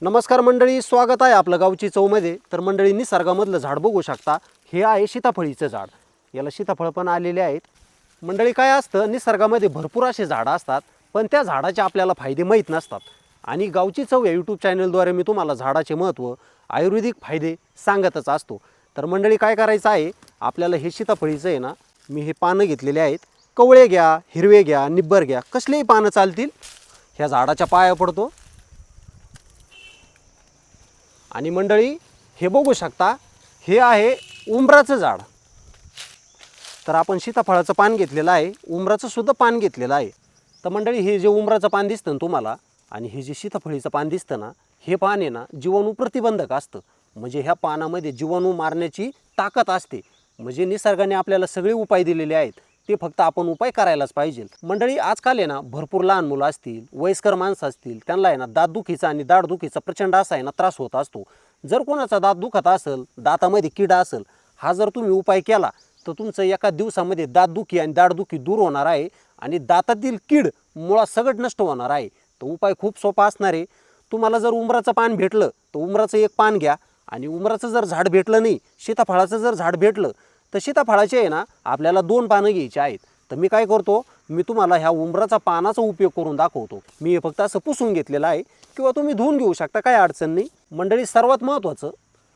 नमस्कार मंडळी, स्वागत आहे आपलं गावची चवमध्ये. तर मंडळी, निसर्गामधलं झाड बघू शकता. हे आहे सीताफळीचं झाड. याला सीताफळ पण आलेले आहेत. मंडळी, काय असतं, निसर्गामध्ये भरपूर असे झाडं असतात, पण त्या झाडाचे आपल्याला फायदे माहीत नसतात. आणि गावची चव या यूट्यूब चॅनलद्वारे मी तुम्हाला झाडाचे महत्त्व, आयुर्वेदिक फायदे सांगतच असतो. तर मंडळी, काय करायचं आहे, आपल्याला हे सीताफळीचं आहे ना, मी हे पानं घेतलेले आहेत. कवळे घ्या, हिरवे घ्या, निब्बर घ्या, कसलेही पानं चालतील. ह्या झाडाच्या पाया पडतो. आणि मंडळी, हे बघू शकता, हे आहे उंबराचं झाड. तर आपण सीताफळाचं पान घेतलेलं आहे, उंबराचं सुद्धा पान घेतलेलं आहे. तर मंडळी, हे जे उंबराचं पान दिसतं ना तुम्हाला, आणि हे जे सीताफळीचं पान दिसतं ना, हे पान आहे ना जीवाणू प्रतिबंधक असतं. म्हणजे ह्या पानामध्ये जीवाणू मारण्याची ताकद असते. म्हणजे निसर्गाने आपल्याला सगळे उपाय दिलेले आहेत, ते फक्त आपण उपाय करायलाच पाहिजे. मंडळी, आजकाल आहे ना भरपूर लहान मुलं असतील, वयस्कर माणसं असतील, त्यांना आहे ना दातदुखीचा आणि दाढदुखीचा प्रचंड असा आहे ना त्रास होत असतो. जर कोणाचा दात दुखत असेल, दातामध्ये किडा असेल, हा जर तुम्ही उपाय केला तर तुमचं एका दिवसामध्ये दातदुखी आणि दाढदुखी दूर होणार आहे आणि दातातील कीड मुळात सगळं नष्ट होणार आहे. तो उपाय खूप सोपा असणार आहे. तुम्हाला जर उंबराचं पान भेटलं तर उंबराचं एक पान घ्या. आणि उंबराचं जर झाड भेटलं नाही, सीताफळाचं जर झाड भेटलं तर सीताफळाचे आहे ना आपल्याला 2 पानं घ्यायची आहेत. तर मी काय करतो, मी तुम्हाला ह्या उंबराचा पानाचा उपयोग करून दाखवतो. मी हे फक्त असं पुसून घेतलेलं आहे, किंवा तुम्ही धुवून घेऊ शकता, काय अडचण नाही. मंडळी, सर्वात महत्त्वाचं,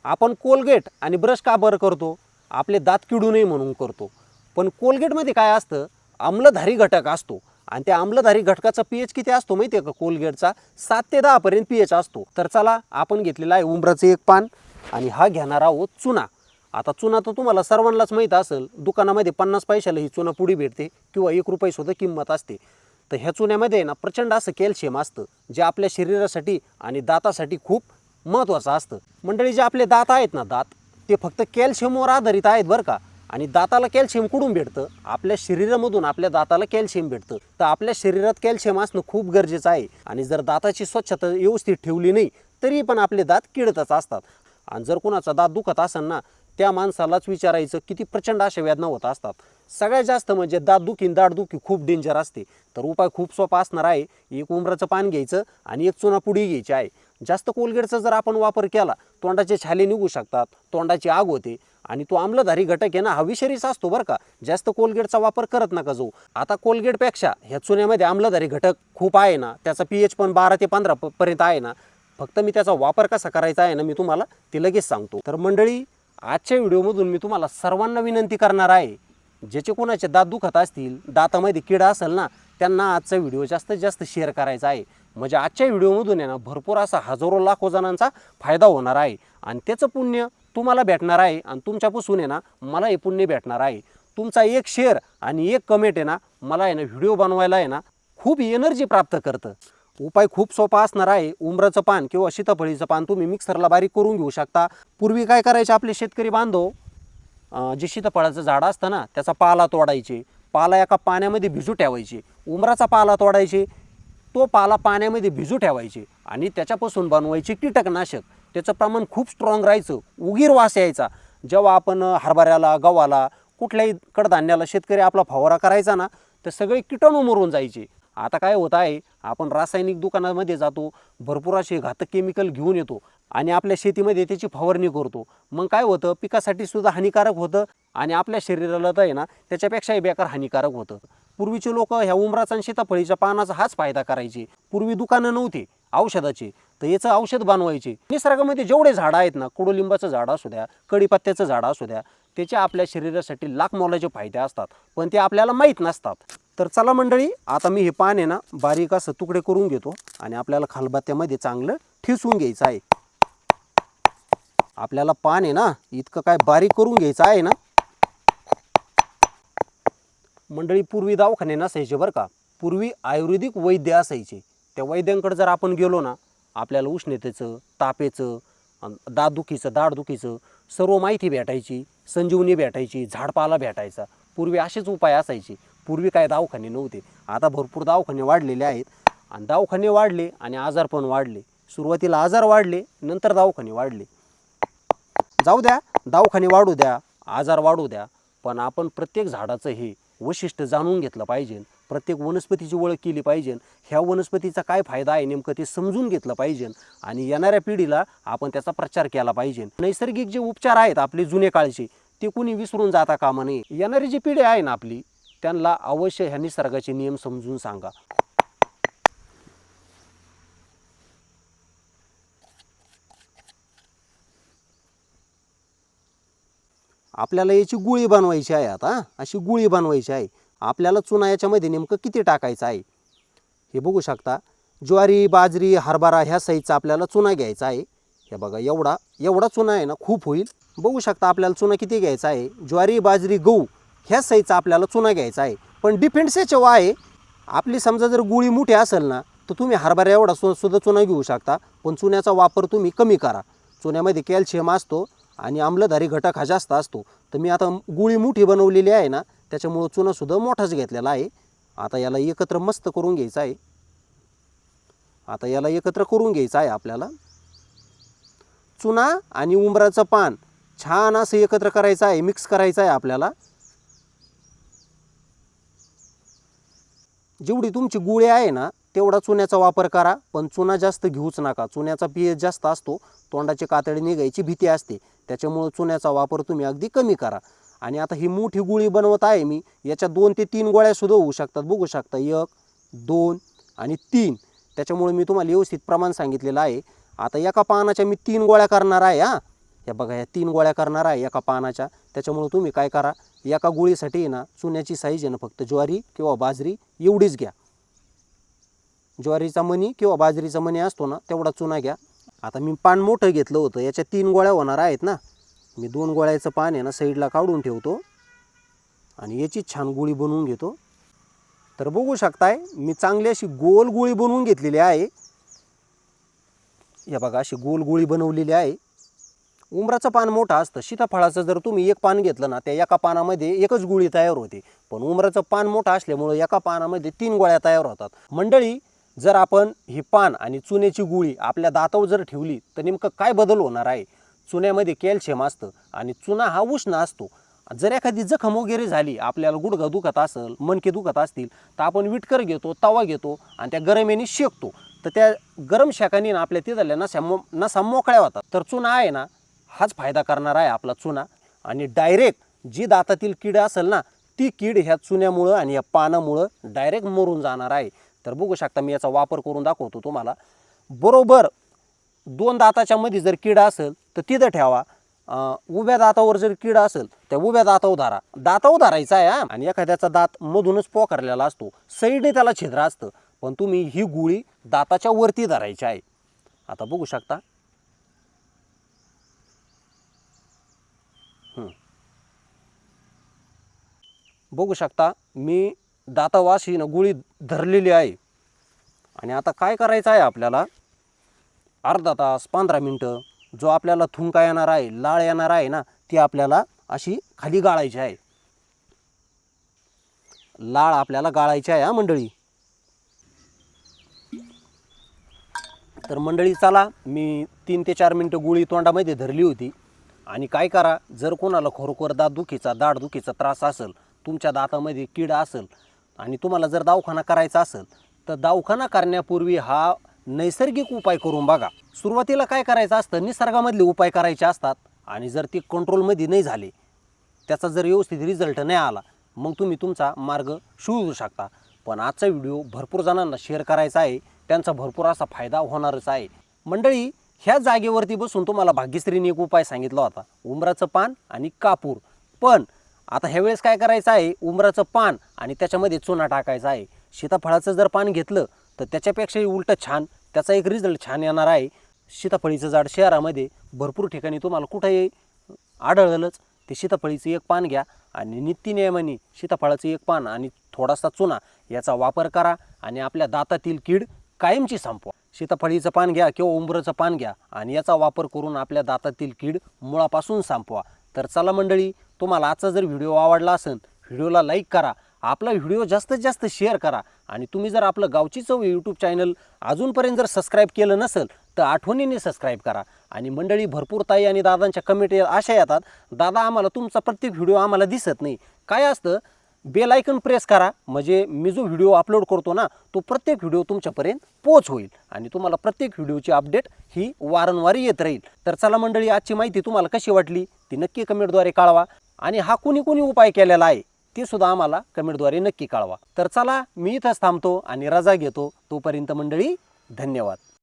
आपण कोलगेट आणि ब्रश का बरं करतो? आपले दात किडू नये म्हणून करतो. पण कोलगेटमध्ये काय असतं, आम्लधारी घटक असतो. आणि त्या आम्लधारी घटकाचा पीएच किती असतो माहिती आहे का? कोलगेटचा 7 ते 10 पर्यंत पीएच असतो. तर चला, आपण घेतलेला आहे उंबराचं एक पान, आणि हा घेणार आहोत चुना. आता चुना तर तुम्हाला सर्वांनाच माहीत असेल, दुकानामध्ये 50 पैशाला ही चुना पुडी भेटते, किंवा 1 रुपये सुद्धा किंमत असते. तर ह्या चुन्यामध्ये ना प्रचंड असं कॅल्शियम असतं, जे आपल्या शरीरासाठी आणि दातासाठी खूप महत्त्वाचं असतं. मंडळी, जे आपले दात आहेत ना, दात ते फक्त कॅल्शियमवर आधारित आहेत बरं का. आणि दाताला कॅल्शियम कुठून भेटतं? आपल्या शरीरामधून आपल्या दाताला कॅल्शियम भेटतं. तर आपल्या शरीरात कॅल्शियम असणं खूप गरजेचं आहे. आणि जर दाताची स्वच्छता व्यवस्थित ठेवली नाही तरी पण आपले दात किडतच असतात. आणि जर कोणाचा दात दुखत असेल ना, त्या माणसालाच विचारायचं किती प्रचंड अशा वेदना होत असतात. सगळ्यात जास्त म्हणजे दातदुखी आणि दाढदुखी खूप डेंजर असते. तर उपाय खूप सोपा असणार आहे. एक उंबराचं पान घ्यायचं आणि एक चुना पुडी घ्यायची आहे. जास्त कोलगेटचा जर आपण वापर केला, तोंडाचे छाले निघू शकतात, तोंडाची आग होते. आणि तो आम्लधारी घटक आहे ना, हा विषारीच असतो बरं का. जास्त कोलगेटचा वापर करत नका जाऊ. आता कोलगेटपेक्षा ह्या चुन्यामध्ये आम्लधारी घटक खूप आहे ना, त्याचा पीएच पण 12 ते 15 पर्यंत आहे ना. फक्त मी त्याचा वापर कसा करायचा आहे ना, मी तुम्हाला ते लगेच सांगतो. तर मंडळी, आजच्या व्हिडिओमधून मी तुम्हाला सर्वांना विनंती करणार आहे, ज्याचे कोणाचे दात दुखत असतील, दातामध्ये किडा असेल ना, त्यांना आजचा व्हिडिओ जास्तीत जास्त शेअर करायचा आहे. म्हणजे आजच्या व्हिडिओमधून आहे ना भरपूर असा हजारो लाखो जणांचा फायदा होणार आहे. आणि त्याचं पुण्य तुम्हाला भेटणार आहे, आणि तुमच्यापासून आहे ना मला हे पुण्य भेटणार आहे. तुमचा एक शेअर आणि एक कमेंट आहे ना, मला आहे ना व्हिडिओ बनवायला आहे ना खूप एनर्जी प्राप्त करतं. उपाय खूप सोपा असणार आहे. उंबराचं पान किंवा सीताफळीचं पान तुम्ही मिक्सरला बारीक करून घेऊ शकता. पूर्वी काय करायचे आपले शेतकरी बांधव, जे सीताफळाचं झाड असतं ना, त्याचा पाला तोडायचे. पाला एका पाण्यामध्ये भिजू ठेवायचे. उंबराचा पाला तोडायचे, तो पाला पाण्यामध्ये भिजू ठेवायचे, आणि त्याच्यापासून बनवायचे कीटकनाशक. त्याचं प्रमाण खूप स्ट्रॉंग राहायचं, उगीर वास यायचा. जेव्हा आपण हरभऱ्याला, गव्हाला, कुठल्याही कडधान्याला शेतकरी आपला फवारा करायचा ना, तर सगळे कीटाणू मरून जायचे. आता काय होत आहे, आपण रासायनिक दुकानामध्ये जातो, भरपूर असे घातक केमिकल घेऊन येतो आणि आपल्या शेतीमध्ये त्याची फवारणी करतो. मग काय होतं, पिकासाठी सुद्धा हानिकारक होतं, आणि आपल्या शरीराला तर आहे ना त्याच्यापेक्षाही बेकार हानिकारक होतं. पूर्वीचे लोक ह्या उंबराचा आणि सीताफळीच्या पानाचा हाच फायदा करायचे. पूर्वी दुकानं नव्हते औषधाचे, तर याचं औषध बनवायचे. निसर्गामध्ये जेवढे झाडं आहेत ना, कडुलिंबाचं झाड असू द्या, कडीपत्त्याचं झाड असू द्या, त्याचे आपल्या शरीरासाठी लाख मोलाचे फायदे असतात, पण ते आपल्याला माहीत नसतात. तर चला मंडळी, आता मी हे पान आहे ना बारीक असं तुकडे करून घेतो, आणि आपल्याला खलबत्त्यामध्ये चांगलं ठिसून घ्यायचं आहे. आपल्याला पान आहे ना इतकं काय बारीक करून घ्यायचं आहे ना. मंडळी, पूर्वी दवाखाने नसायचे बरं का. पूर्वी आयुर्वेदिक वैद्य असायचे. त्या वैद्यांकडे जर आपण गेलो ना, आपल्याला उष्णतेचं, तापेचं, दातदुखीचं, दाढदुखीचं सर्व माहिती भेटायची, संजीवनी भेटायची, झाडपाला भेटायचा. पूर्वी असेच उपाय असायचे. पूर्वी काय दवाखाने नव्हते. आता भरपूर दवाखाने वाढलेले आहेत, आणि दवाखाने वाढले आणि आजार पण वाढले. सुरुवातीला आजार वाढले, नंतर दवाखाने वाढले. जाऊ द्या, दवाखाने वाढू द्या, आजार वाढू द्या, पण आपण प्रत्येक झाडाचं हे वैशिष्ट्य जाणून घेतलं पाहिजे. प्रत्येक वनस्पतीची ओळख केली पाहिजे, ह्या वनस्पतीचा काय फायदा आहे नेमकं ते समजून घेतलं पाहिजे आणि येणाऱ्या पिढीला आपण त्याचा प्रचार केला पाहिजे. नैसर्गिक जे उपचार आहेत आपले जुने काळचे ते कुणी विसरून जाता कामा नये. येणारी जी पिढी आहे ना आपली, त्यांना अवश्य ह्या निसर्गाचे नियम समजून सांगा. आपल्याला याची गुळी बनवायची आहे. आता अशी गुळी बनवायची आहे. आपल्याला चुना याच्यामध्ये नेमकं किती टाकायचं आहे हे बघू शकता. ज्वारी, बाजरी, हरभरा ह्या साईजचा आपल्याला चुना घ्यायचा आहे. हे बघा एवढा चुना आहे ना, खूप होईल. बघू शकता आपल्याला चुना किती घ्यायचा आहे. ज्वारी, बाजरी, गहू ह्या साईजचा आपल्याला चुना घ्यायचा आहे. पण डिपेंड्स याच्यावर आहे. आपली समजा जर गुळी मोठी असेल ना तर तुम्ही हरभरा एवढा सुद्धा चुना घेऊ शकता, पण चुन्याचा वापर तुम्ही कमी करा. चुन्यामध्ये कॅल्शियम असतो आणि आम्लधारी घटक हा जास्त असतो. तर मी आता गुळी मोठी बनवलेली आहे ना, त्याच्यामुळं चुनासुद्धा मोठाच घेतलेला आहे. आता याला एकत्र मस्त करून घ्यायचं आहे. आपल्याला चुना आणि उंबराचं पान छान असं एकत्र करायचं आहे, मिक्स करायचं आहे आपल्याला. जेवढी तुमची गुळी आहे ना तेवढा चुन्याचा वापर करा, पण चुना जास्त घेऊच नका. चुन्याचा pH जास्त असतो, तोंडाची कातडी निघायची भीती असते, त्याच्यामुळे चुन्याचा वापर तुम्ही अगदी कमी करा. आणि आता ही मोठी गुळी बनवत आहे मी, याच्या 2 ते 3 गोळ्या सुद्धा होऊ शकतात. बघू शकता 1, 2 आणि 3. त्याच्यामुळे मी तुम्हाला व्यवस्थित प्रमाण सांगितलेलं आहे. आता एका पानाच्या मी 3 गोळ्या करणार आहे. हे बघा, ह्या 3 गोळ्या करणार आहे एका पानाच्या. त्याच्यामुळे तुम्ही काय करा, एका गुळीसाठी ना चुन्याची साईज आहे ना फक्त ज्वारी किंवा बाजरी एवढीच घ्या. ज्वारीचा मणी किंवा बाजरीचा मणी असतो ना तेवढा चुना घ्या. आता मी पान मोठं घेतलं होतं, याच्या 3 गोळ्या होणार आहेत ना. मी 2 गोळ्याचं पान आहे ना साईडला काढून ठेवतो आणि याची छान गुळी बनवून घेतो. तर बघू शकताय मी चांगली अशी गोल गुळी बनवून घेतलेली आहे. हे बघा, अशी गोल गुळी बनवलेली आहे. उंबराचं पान मोठं असतं. सीताफळाचं जर तुम्ही एक पान घेतलं ना, त्या एका पानामध्ये एकच गुळी तयार होते. पण उंबराचं पान मोठं असल्यामुळे एका पानामध्ये 3 गोळ्या तयार होतात. मंडळी, जर आपण ही पान आणि चुन्याची गुळी आपल्या दातावर जर ठेवली तर नेमकं काय बदल होणार आहे. चुन्यामध्ये कॅल्शियम असतं आणि चुना हा उष्ण असतो. जर एखादी जखम वगैरे झाली, आपल्याला गुडघा दुखत असेल, मणके दुखत असतील, तर आपण विटकर घेतो, तवा घेतो आणि त्या गरमेने शेकतो. तर त्या गरम शेकाने ना आपल्या तिथल्या नसा मोकळ्या होतात. तर चुना आहे ना हाच फायदा करणार आहे आपला चुना. आणि डायरेक्ट जी दातातील कीड असेल ना, ती कीड ह्या चुन्यामुळं आणि या पानामुळं डायरेक्ट मरून जाणार आहे. तर बघू शकता मी याचा वापर करून दाखवतो तुम्हाला. बरोबर 2 दाताच्या मध्ये जर कीड असेल तर तिथं ठेवा. उभ्या दातावर जर कीड असेल त्या उभ्या दातावर धरायचा आहे. आणि एखाद्याचा दात मधूनच पोखरलेला असतो, साईडने त्याला छिद्र असतं, पण तुम्ही ही गुळी दाताच्या वरती धरायची आहे. आता बघू शकता. बघू शकता मी दातावाशी ना गुळी धरलेली आहे. आणि आता काय करायचं आहे आपल्याला, अर्धा तास 15 मिनटं जो आपल्याला थुंका येणार आहे, लाळ येणार आहे ना, ती आपल्याला अशी खाली गाळायची आहे. लाळ आपल्याला गाळायची आहे मंडळी. तर मंडळी चला, मी 3 ते 4 मिनटं गुळी तोंडामध्ये धरली होती. आणि काय करा, जर कोणाला खरोखर दाढ दुखीचा त्रास असेल, तुमच्या दातामध्ये कीड असेल आणि तुम्हाला जर दवाखाना करायचा असेल तर दवाखाना करण्यापूर्वी हा नैसर्गिक उपाय करून बघा. सुरुवातीला काय करायचं असतं, निसर्गामधले उपाय करायचे असतात. आणि जर ते कंट्रोलमध्ये नाही झाले, त्याचा जर व्यवस्थित रिझल्ट नाही आला, मग तुम्ही तुमचा मार्ग शोधू शकता. पण आजचा व्हिडिओ भरपूर जणांना शेअर करायचा आहे, त्यांचा भरपूर असा फायदा होणारच आहे. मंडळी, ह्या जागेवरती बसून तुम्हाला भाग्यश्रीने एक उपाय सांगितला होता, उंबराचं पान आणि कापूर. पण आता ह्यावेळेस काय करायचं आहे, उंबराचं पान आणि त्याच्यामध्ये चुना टाकायचा आहे. सीताफळाचं जर पान घेतलं तर त्याच्यापेक्षाही उलटं छान, त्याचा एक रिझल्ट छान येणार आहे. सीताफळीचं झाड शहरामध्ये भरपूर ठिकाणी तुम्हाला कुठेही आढळलंच. ते सीताफळीचं एक पान घ्या आणि नित्यनेमाने सीताफळाचं एक पान आणि थोडासा चुना याचा वापर करा आणि आपल्या दातातील कीड कायमची संपवा. सीताफळीचं पान घ्या किंवा उंबराचं पान घ्या आणि याचा वापर करून आपल्या दातातील कीड मुळापासून संपवा. तर चला मंडळी, तुम्हाला आजचा जर व्हिडिओ आवडला असेल, व्हिडिओला लाईक करा, आपला व्हिडिओ जास्तीत जास्त शेअर करा. आणि तुम्ही जर आपलं गावची चव यूट्यूब चॅनल अजूनपर्यंत जर सबस्क्राईब केलं नसेल तर आठवणीने सबस्क्राईब करा. आणि मंडळी, भरपूर ताई आणि दादांच्या कमेंट अशा येतात, दादा आम्हाला तुमचा प्रत्येक व्हिडिओ आम्हाला दिसत नाही. काय असतं, बेल आयकन प्रेस करा, म्हणजे मी जो व्हिडिओ अपलोड करतो ना तो प्रत्येक व्हिडिओ तुमच्यापर्यंत पोहोच होईल आणि तुम्हाला प्रत्येक व्हिडिओची अपडेट ही वारंवार येत राहील. तर चला मंडळी, आजची माहिती तुम्हाला कशी वाटली ती नक्की कमेंटद्वारे कळवा आणि हा कुणी उपाय केलेला आहे ते सुद्धा आम्हाला कमेंटद्वारे नक्की कळवा. तर चला, मी इथंच थांबतो आणि रजा घेतो. तोपर्यंत मंडळी, धन्यवाद.